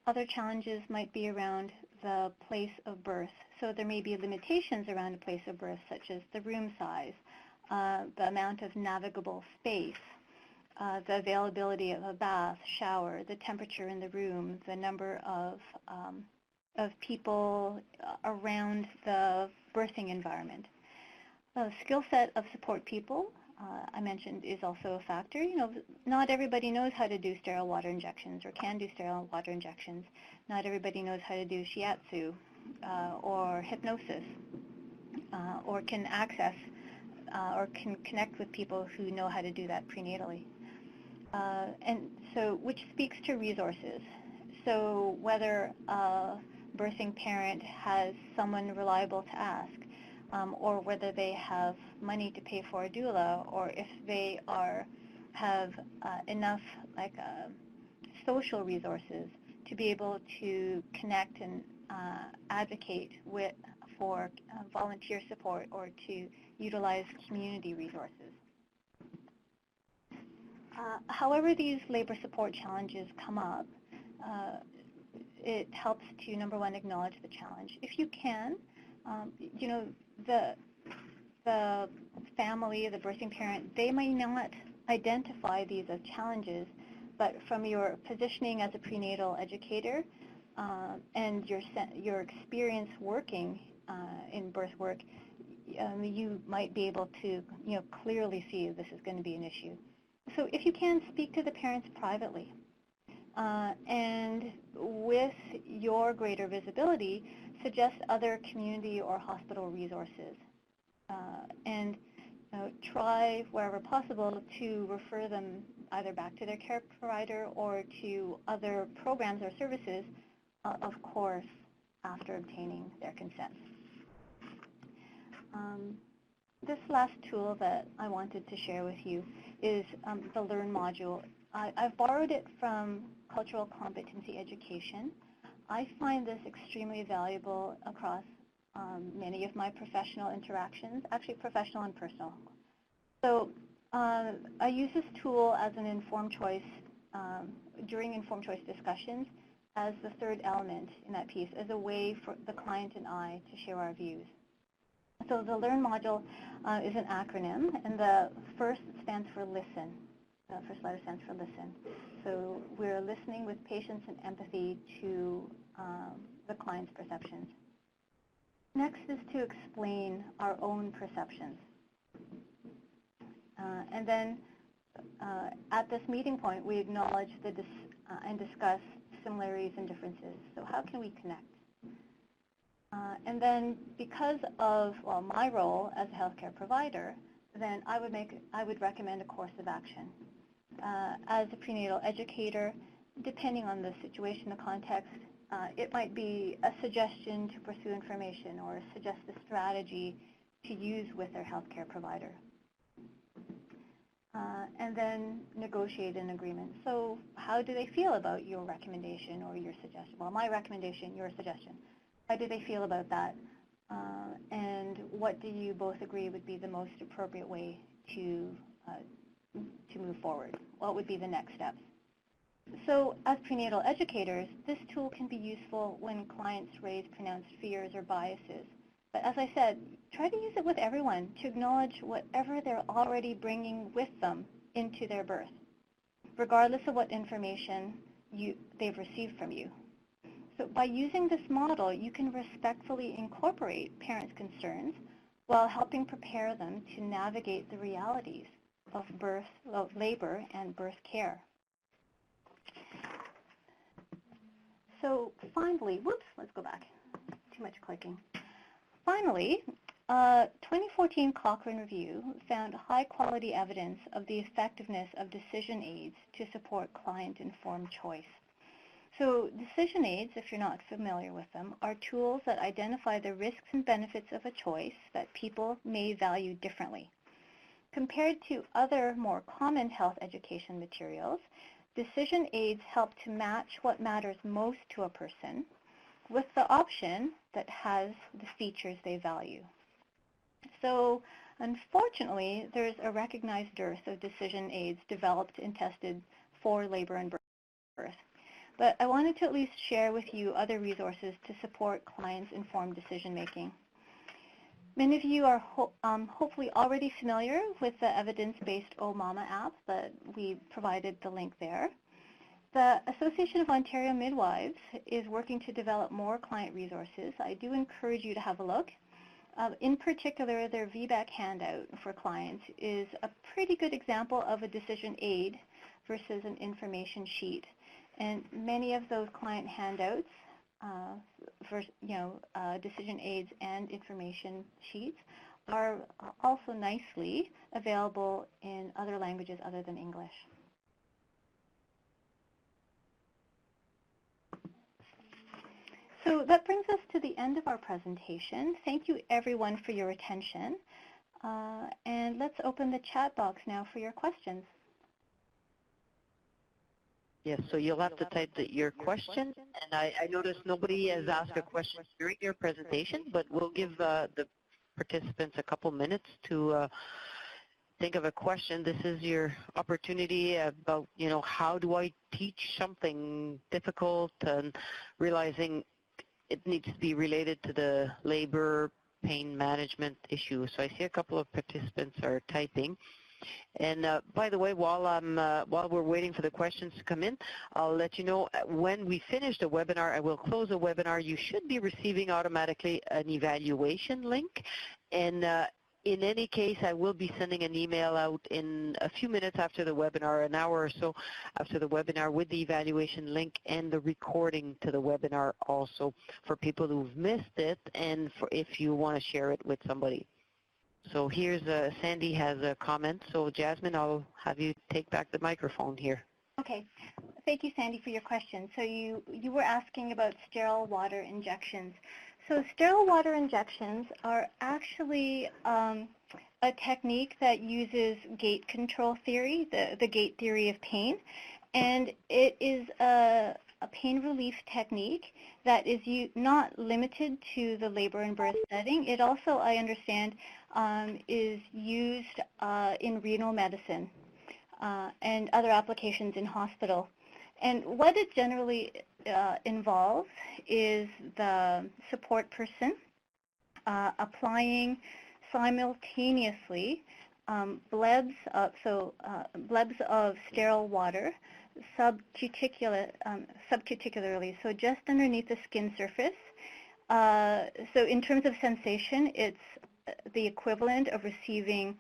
Other challenges might be around the place of birth. So there may be limitations around a place of birth, such as the room size, the amount of navigable space, the availability of a bath, shower, the temperature in the room, the number of people around the birthing environment. The skill set of support people, I mentioned, is also a factor. Not everybody knows how to do sterile water injections or can do sterile water injections. Not everybody knows how to do shiatsu or hypnosis or can access or can connect with people who know how to do that prenatally. And so, which speaks to resources. So whether a birthing parent has someone reliable to ask, or whether they have money to pay for a doula, or if they have enough social resources to be able to connect and advocate for volunteer support or to utilize community resources. However these labor support challenges come up, it helps to, number one, acknowledge the challenge. If you can, you know, the family, the birthing parent, they may not identify these as challenges, but from your positioning as a prenatal educator and your experience working in birth work, you might be able to, you know, clearly see this is going to be an issue. So if you can, speak to the parents privately. And with your greater visibility, suggest other community or hospital resources. And try, wherever possible, to refer them either back to their care provider or to other programs or services, of course, after obtaining their consent. This last tool that I wanted to share with you is the Learn module. I've borrowed it from Cultural Competency Education. I find this extremely valuable across many of my professional interactions, actually professional and personal. So I use this tool as an informed choice, during informed choice discussions, as the third element in that piece, as a way for the client and I to share our views. So the Learn module is an acronym, and the first stands for listen. The first letter stands for listen. So we're listening with patience and empathy to the client's perceptions. Next is to explain our own perceptions. And then at this meeting point, we acknowledge and discuss similarities and differences. So how can we connect? And then because of, well, my role as a healthcare provider, then I would recommend a course of action. As a prenatal educator, depending on the situation, the context, it might be a suggestion to pursue information or suggest a strategy to use with their healthcare provider. And then negotiate an agreement. So how do they feel about your recommendation or your suggestion? Well, my recommendation, your suggestion. How do they feel about that? And what do you both agree would be the most appropriate way to move forward? What would be the next steps? So as prenatal educators, this tool can be useful when clients raise pronounced fears or biases. But as I said, try to use it with everyone to acknowledge whatever they're already bringing with them into their birth, regardless of what information they've received from you. So by using this model, you can respectfully incorporate parents' concerns while helping prepare them to navigate the realities of birth, of labor, and birth care. So finally, whoops, let's go back. Too much clicking. Finally, 2014 Cochrane Review found high-quality evidence of the effectiveness of decision aids to support client-informed choice. So decision aids, if you're not familiar with them, are tools that identify the risks and benefits of a choice that people may value differently. Compared to other more common health education materials, decision aids help to match what matters most to a person with the option that has the features they value. So unfortunately, there's a recognized dearth of decision aids developed and tested for labor and birth. But I wanted to at least share with you other resources to support clients' informed decision-making. Many of you are hopefully already familiar with the evidence-based OMAMA app, but we provided the link there. The Association of Ontario Midwives is working to develop more client resources. I do encourage you to have a look. In particular, their VBAC handout for clients is a pretty good example of a decision aid versus an information sheet. And many of those client handouts, decision aids and information sheets, are also nicely available in other languages other than English. So that brings us to the end of our presentation. Thank you everyone for your attention. And let's open the chat box now for your questions. Yes, so you'll have to type your question, and I noticed nobody has asked a question during your presentation, but we'll give the participants a couple minutes to think of a question, this is your opportunity about, how do I teach something difficult, and realizing it needs to be related to the labor pain management issue. So I see a couple of participants are typing. And by the way, while we're waiting for the questions to come in, I'll let you know when we finish the webinar, I will close the webinar. You should be receiving automatically an evaluation link. And in any case, I will be sending an email out in a few minutes after the webinar, an hour or so after the webinar, with the evaluation link and the recording to the webinar also for people who've missed it, and for if you want to share it with somebody. So here's Sandy has a comment. So Jasmin, I'll have you take back the microphone here. Okay. Thank you, Sandy, for your question. So you were asking about sterile water injections. So sterile water injections are actually a technique that uses gate control theory, the gate theory of pain, and it is a pain relief technique that is not limited to the labor and birth setting. It also, I understand, is used in renal medicine and other applications in hospital. And what it generally involves is the support person applying simultaneously blebs of sterile water subcuticularly, so just underneath the skin surface. So in terms of sensation, it's the equivalent of receiving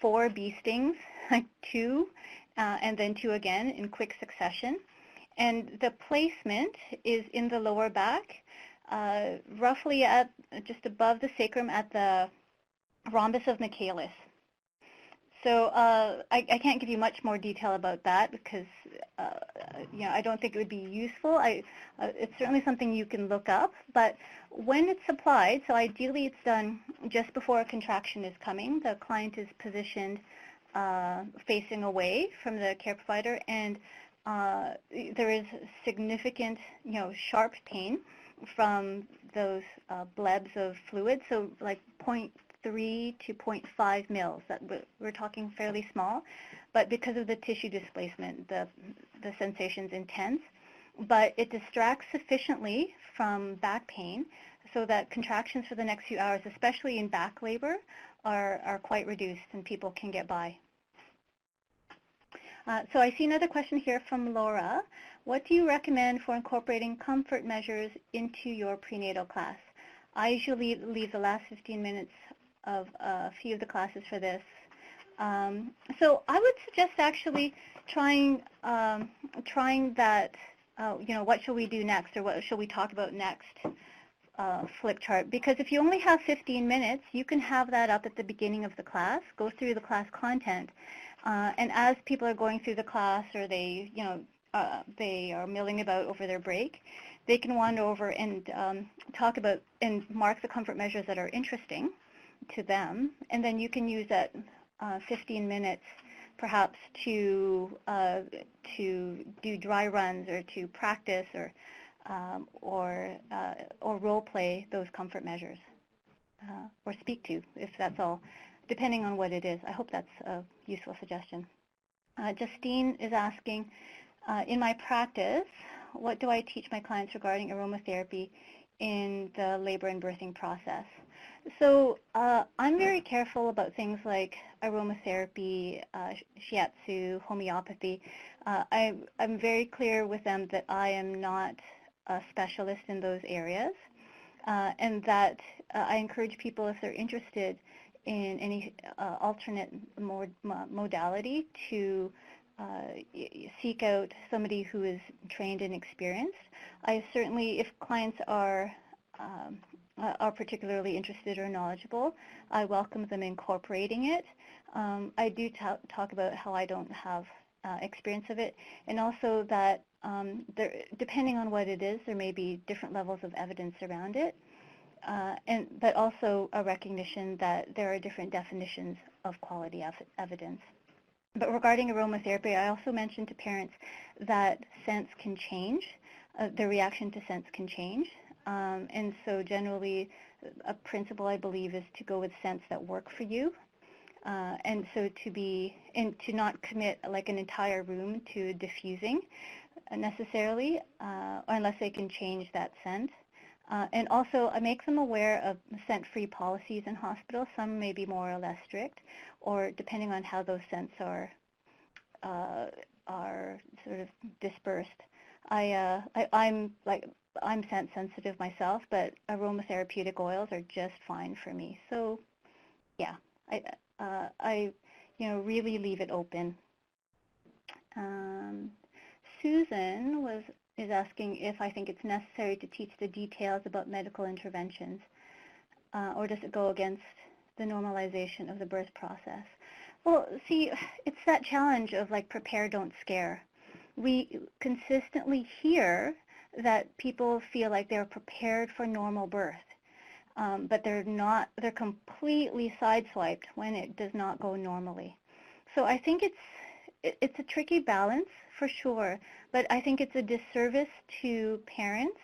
4 bee stings, like 2 and then 2 again in quick succession. And the placement is in the lower back, roughly at just above the sacrum at the rhombus of Michaelis. So I can't give you much more detail about that because I don't think it would be useful. It's certainly something you can look up, but when it's applied, so ideally it's done just before a contraction is coming. The client is positioned facing away from the care provider, and there is significant, sharp pain from those blebs of fluid, so like 0.3 to 0.5 mils. That we're talking fairly small, but because of the tissue displacement, the sensation's intense. But it distracts sufficiently from back pain so that contractions for the next few hours, especially in back labor, are quite reduced and people can get by. So I see another question here from Laura. What do you recommend for incorporating comfort measures into your prenatal class? I usually leave the last 15 minutes of a few of the classes for this. So I would suggest actually trying that, what shall we do next, or what shall we talk about next flip chart. Because if you only have 15 minutes, you can have that up at the beginning of the class, go through the class content, and as people are going through the class, or they are milling about over their break, they can wander over and talk about and mark the comfort measures that are interesting to them, and then you can use that 15 minutes perhaps to do dry runs, or to practice, or role play those comfort measures, or speak to, if that's all, depending on what it is. I hope that's a useful suggestion. Justine is asking, in my practice, what do I teach my clients regarding aromatherapy in the labor and birthing process? So I'm very careful about things like aromatherapy, shiatsu, homeopathy. I'm very clear with them that I am not a specialist in those areas, and that I encourage people, if they're interested in any alternate modality, to seek out somebody who is trained and experienced. I certainly, if clients are particularly interested or knowledgeable, I welcome them incorporating it. I do talk about how I don't have experience of it, and also that depending on what it is, there may be different levels of evidence around it, but also a recognition that there are different definitions of quality evidence. But regarding aromatherapy, I also mentioned to parents that scents can change, the reaction to scents can change. And so generally, a principle I believe is to go with scents that work for you. And so to not commit like an entire room to diffusing necessarily, unless they can change that scent. And also I make them aware of scent-free policies in hospitals. Some may be more or less strict, or depending on how those scents are sort of dispersed. I'm scent sensitive myself, but aromatherapeutic oils are just fine for me. So yeah, I really leave it open. Susan is asking if I think it's necessary to teach the details about medical interventions, or does it go against the normalization of the birth process? Well, see, it's that challenge of like prepare, don't scare. We consistently hear that people feel like they're prepared for normal birth, but they're not, they're completely sideswiped when it does not go normally. So I think it's a tricky balance for sure, but I think it's a disservice to parents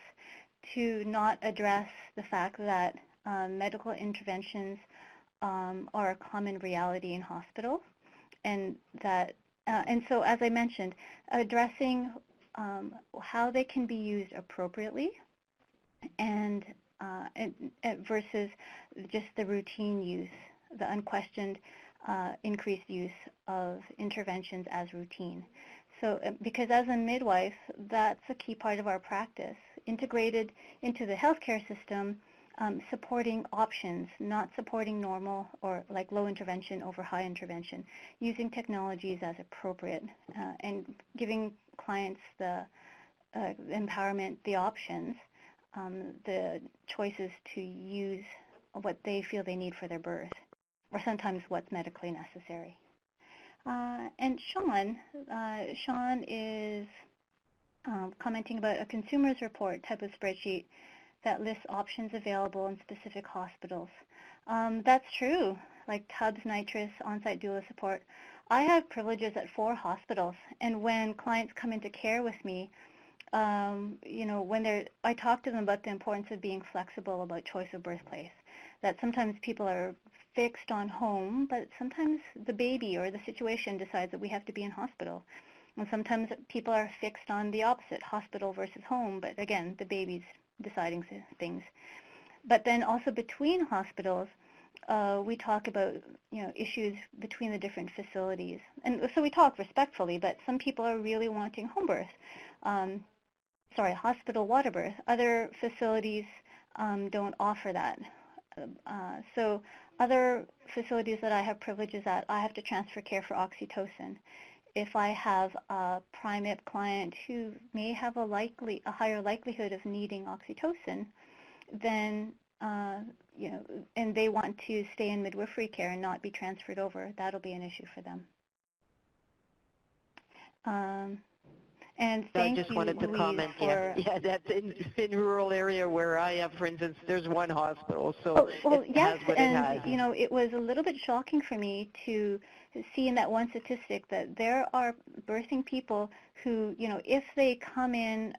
to not address the fact that medical interventions are a common reality in hospitals, and that and so as I mentioned, addressing how they can be used appropriately and versus just the routine use, the unquestioned increased use of interventions as routine. So because as a midwife, that's a key part of our practice, integrated into the healthcare system, supporting options, not supporting normal or like low intervention over high intervention, using technologies as appropriate, and giving clients the empowerment, the options, the choices to use what they feel they need for their birth, or sometimes what's medically necessary. And Sean is commenting about a consumer's report type of spreadsheet that lists options available in specific hospitals. That's true, like tubs, nitrous, on-site doula support. I have privileges at 4 hospitals, and when clients come into care with me, I talk to them about the importance of being flexible about choice of birthplace, that sometimes people are fixed on home, but sometimes the baby or the situation decides that we have to be in hospital. And sometimes people are fixed on the opposite, hospital versus home, but again, the baby's deciding things. But then also between hospitals, we talk about issues between the different facilities. And so we talk respectfully, but some people are really wanting home birth, hospital water birth. Other facilities don't offer that. So other facilities that I have privileges at, I have to transfer care for oxytocin. If I have a PRIMIP client who may have a higher likelihood of needing oxytocin, then and they want to stay in midwifery care and not be transferred over, that'll be an issue for them. And thank you, I just wanted to Louise, comment. for That's in rural area where I am, for instance, there's one hospital, so it has what it has. It was a little bit shocking for me to see in that one statistic that there are birthing people who, if they come in,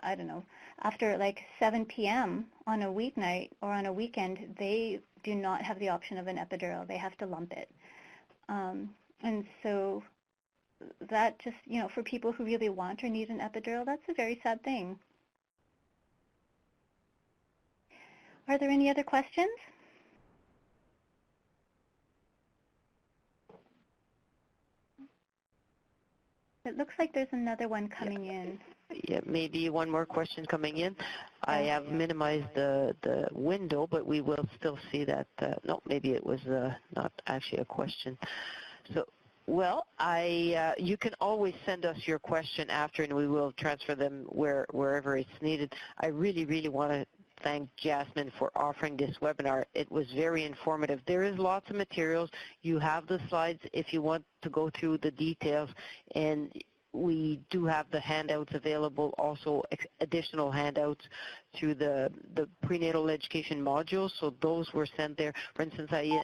I don't know, after like 7 p.m. on a weeknight or on a weekend, they do not have the option of an epidural. They have to lump it. And so that just, for people who really want or need an epidural, that's a very sad thing. Are there any other questions? It looks like there's another one coming in. Yeah, maybe one more question coming in. I have minimized the window, but we will still see that. No, maybe it was not actually a question. So, well, you can always send us your question after, and we will transfer them wherever it's needed. I really, really want to thank Jasmin for offering this webinar. It was very informative. There is lots of materials. You have the slides if you want to go through the details, and we do have the handouts available, also additional handouts to the prenatal education modules. So those were sent there. For instance, I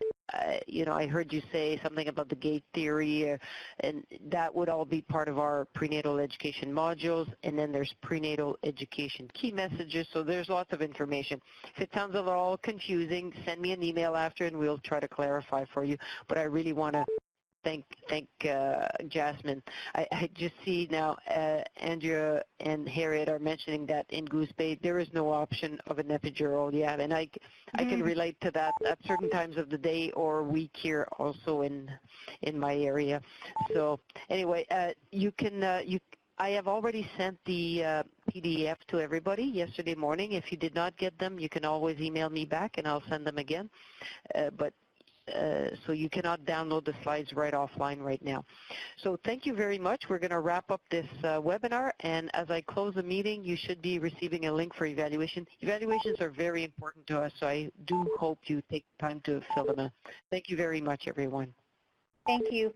heard you say something about the gate theory, and that would all be part of our prenatal education modules. And then there's prenatal education key messages. So there's lots of information. If it sounds a little confusing, send me an email after, and we'll try to clarify for you. But I really want to thank Jasmin. I just see now Andrea and Harriet are mentioning that in Goose Bay there is no option of an epidural yet, and I can relate to that at certain times of the day or week here also in my area. So anyway, I have already sent the PDF to everybody yesterday morning. If you did not get them, you can always email me back and I'll send them again. So you cannot download the slides right offline right now. So thank you very much. We're going to wrap up this webinar, and as I close the meeting, you should be receiving a link for evaluation. Evaluations are very important to us, so I do hope you take time to fill them in. Thank you very much, everyone. Thank you.